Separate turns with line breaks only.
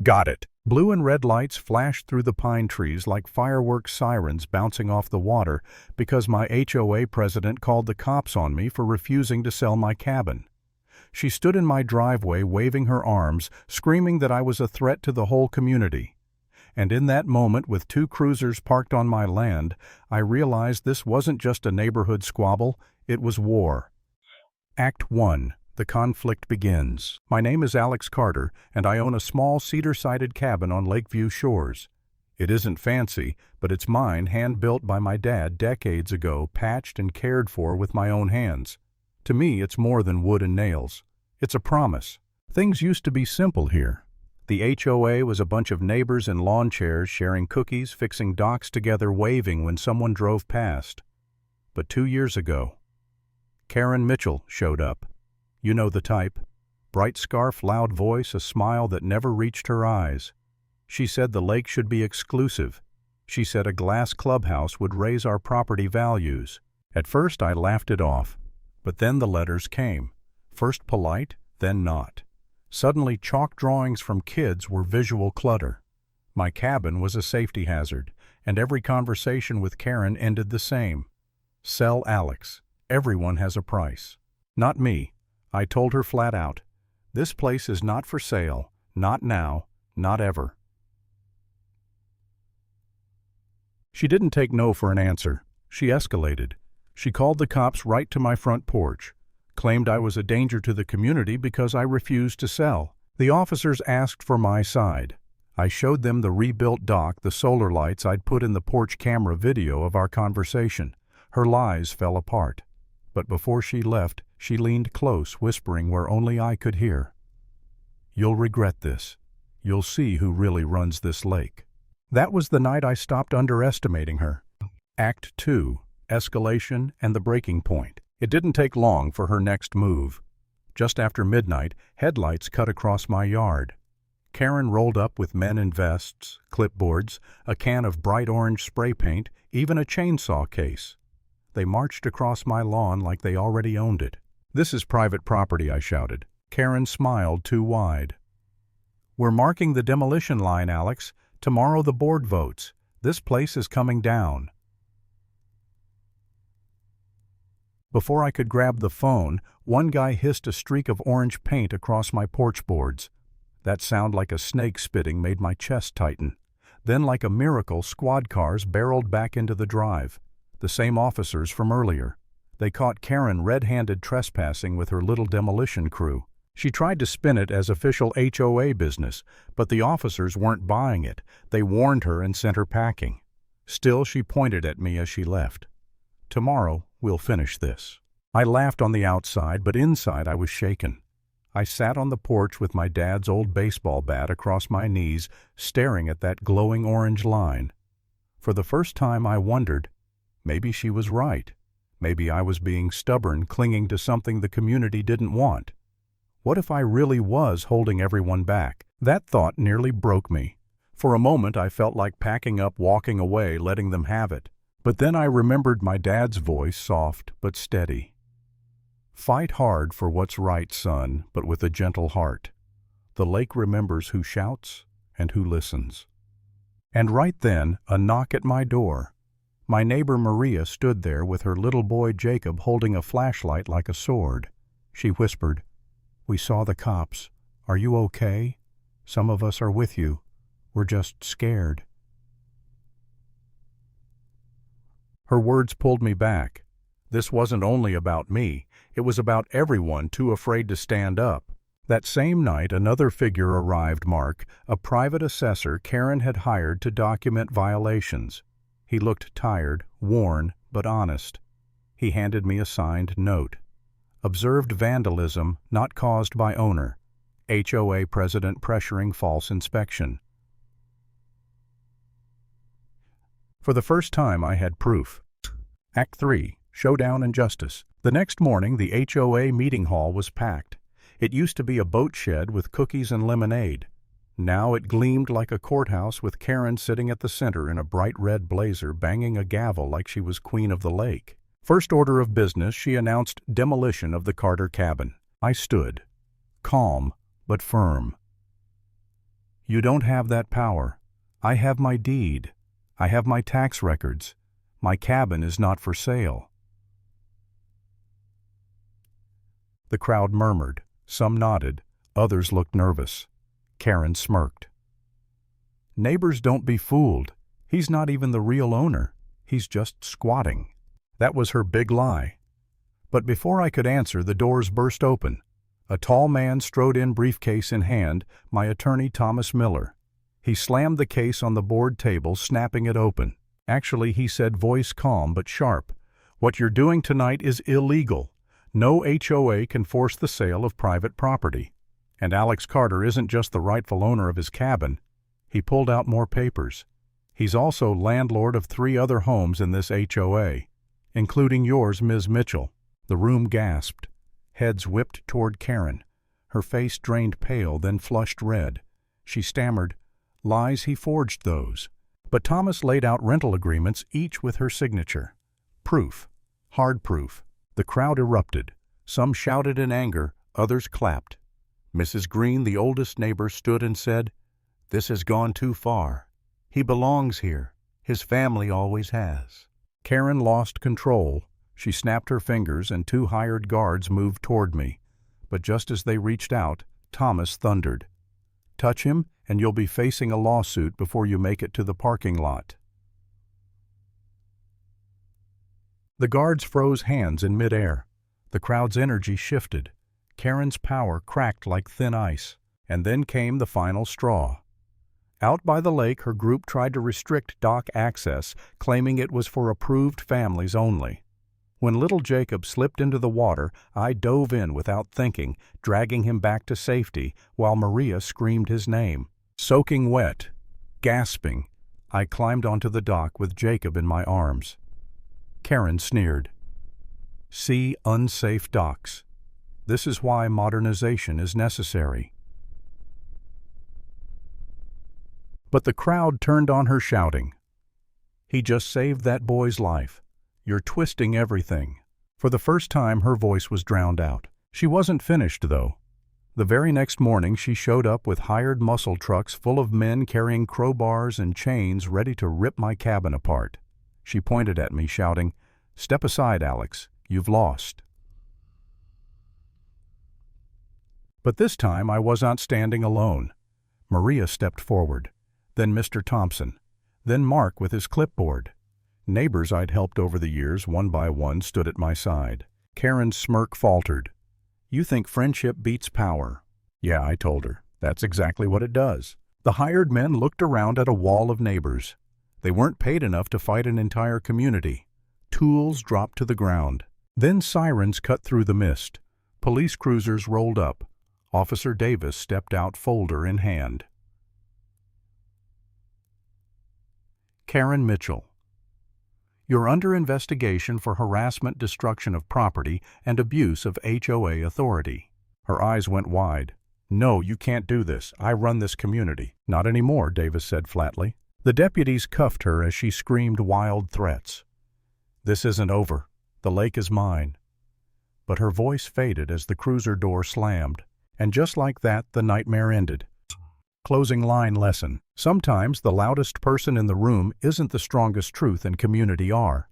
Got it. Blue and red lights flashed through the pine trees like fireworks sirens bouncing off the water because my HOA president called the cops on me for refusing to sell my cabin. She stood in my driveway waving her arms, screaming that I was a threat to the whole community. And in that moment, with 2 cruisers parked on my land, I realized this wasn't just a neighborhood squabble, it was war. Act 1. The conflict begins. My name is Alex Carter, and I own a small cedar-sided cabin on Lakeview Shores. It isn't fancy, but it's mine, hand-built by my dad decades ago, patched and cared for with my own hands. To me, it's more than wood and nails. It's a promise. Things used to be simple here. The HOA was a bunch of neighbors in lawn chairs sharing cookies, fixing docks together, waving when someone drove past. But 2 years ago, Karen Mitchell showed up. You know the type. Bright scarf, loud voice, a smile that never reached her eyes. She said the lake should be exclusive. She said a glass clubhouse would raise our property values. At first I laughed it off, but then the letters came. First polite, then not. Suddenly chalk drawings from kids were visual clutter. My cabin was a safety hazard, and every conversation with Karen ended the same. Sell Alex. Everyone has a price. Not me. I told her flat out, this place is not for sale, not now, not ever. She didn't take no for an answer. She escalated. She called the cops right to my front porch, claimed I was a danger to the community because I refused to sell. The officers asked for my side. I showed them the rebuilt dock, the solar lights I'd put in the porch camera video of our conversation. Her lies fell apart. But before she left, she leaned close, whispering where only I could hear. You'll regret this. You'll see who really runs this lake. That was the night I stopped underestimating her. Act 2. Escalation and the breaking point. It didn't take long for her next move. Just after midnight, headlights cut across my yard. Karen rolled up with men in vests, clipboards, a can of bright orange spray paint, even a chainsaw case. They marched across my lawn like they already owned it. This is private property, I shouted. Karen smiled too wide. We're marking the demolition line, Alex. Tomorrow the board votes. This place is coming down. Before I could grab the phone, one guy hissed a streak of orange paint across my porch boards. That sound like a snake spitting made my chest tighten. Then, like a miracle, squad cars barreled back into the drive. The same officers from earlier. They caught Karen red-handed trespassing with her little demolition crew. She tried to spin it as official HOA business, but the officers weren't buying it. They warned her and sent her packing. Still, she pointed at me as she left. Tomorrow, we'll finish this. I laughed on the outside, but inside I was shaken. I sat on the porch with my dad's old baseball bat across my knees, staring at that glowing orange line. For the first time I wondered, maybe she was right. Maybe I was being stubborn, clinging to something the community didn't want. What if I really was holding everyone back? That thought nearly broke me. For a moment I felt like packing up, walking away, letting them have it. But then I remembered my dad's voice, soft but steady. Fight hard for what's right, son, but with a gentle heart. The lake remembers who shouts and who listens. And right then, a knock at my door. My neighbor Maria stood there with her little boy Jacob holding a flashlight like a sword. She whispered, "We saw the cops. Are you okay? Some of us are with you. We're just scared." Her words pulled me back. This wasn't only about me. It was about everyone too afraid to stand up. That same night, another figure arrived, Mark, a private assessor Karen had hired to document violations. He looked tired, worn, but honest. He handed me a signed note. Observed vandalism not caused by owner. HOA president pressuring false inspection. For the first time I had proof. Act 3. Showdown and Justice. The next morning the HOA meeting hall was packed. It used to be a boat shed with cookies and lemonade. Now it gleamed like a courthouse with Karen sitting at the center in a bright red blazer banging a gavel like she was queen of the lake. First order of business, she announced demolition of the Carter cabin. I stood, calm but firm. You don't have that power. I have my deed. I have my tax records. My cabin is not for sale." The crowd murmured. Some nodded. Others looked nervous. Karen smirked. "Neighbors, don't be fooled. He's not even the real owner. He's just squatting." That was her big lie. But before I could answer, the doors burst open. A tall man strode in, briefcase in hand, my attorney Thomas Miller. He slammed the case on the board table, snapping it open. Actually, he said, voice calm but sharp, "What you're doing tonight is illegal. No HOA can force the sale of private property. And Alex Carter isn't just the rightful owner of his cabin." He pulled out more papers. "He's also landlord of 3 other homes in this HOA, including yours, Ms. Mitchell." The room gasped. Heads whipped toward Karen. Her face drained pale, then flushed red. She stammered, "Lies, he forged those." But Thomas laid out rental agreements, each with her signature. Proof. Hard proof. The crowd erupted. Some shouted in anger, others clapped. Mrs. Green, the oldest neighbor, stood and said, "This has gone too far. He belongs here. His family always has." Karen lost control. She snapped her fingers and 2 hired guards moved toward me. But just as they reached out, Thomas thundered, "Touch him and you'll be facing a lawsuit before you make it to the parking lot." The guards froze hands in midair. The crowd's energy shifted. Karen's power cracked like thin ice. And then came the final straw. Out by the lake, her group tried to restrict dock access, claiming it was for approved families only. When little Jacob slipped into the water, I dove in without thinking, dragging him back to safety, while Maria screamed his name. Soaking wet, gasping, I climbed onto the dock with Jacob in my arms. Karen sneered. "See unsafe docks. This is why modernization is necessary." But the crowd turned on her, shouting, "He just saved that boy's life. You're twisting everything." For the first time, her voice was drowned out. She wasn't finished, though. The very next morning, she showed up with hired muscle trucks full of men carrying crowbars and chains ready to rip my cabin apart. She pointed at me, shouting, "Step aside, Alex. You've lost." But this time, I was not standing alone. Maria stepped forward, then Mr. Thompson, then Mark with his clipboard. Neighbors I'd helped over the years, one by one, stood at my side. Karen's smirk faltered. "You think friendship beats power." "Yeah," I told her. "That's exactly what it does." The hired men looked around at a wall of neighbors. They weren't paid enough to fight an entire community. Tools dropped to the ground. Then sirens cut through the mist. Police cruisers rolled up. Officer Davis stepped out, folder in hand. Karen Mitchell. You're under investigation for harassment, destruction of property, and abuse of HOA authority. Her eyes went wide. "No, you can't do this. I run this community." "Not anymore," Davis said flatly. The deputies cuffed her as she screamed wild threats. "This isn't over. The lake is mine." But her voice faded as the cruiser door slammed. And just like that, the nightmare ended. Closing line lesson. Sometimes the loudest person in the room isn't the strongest truth in community are.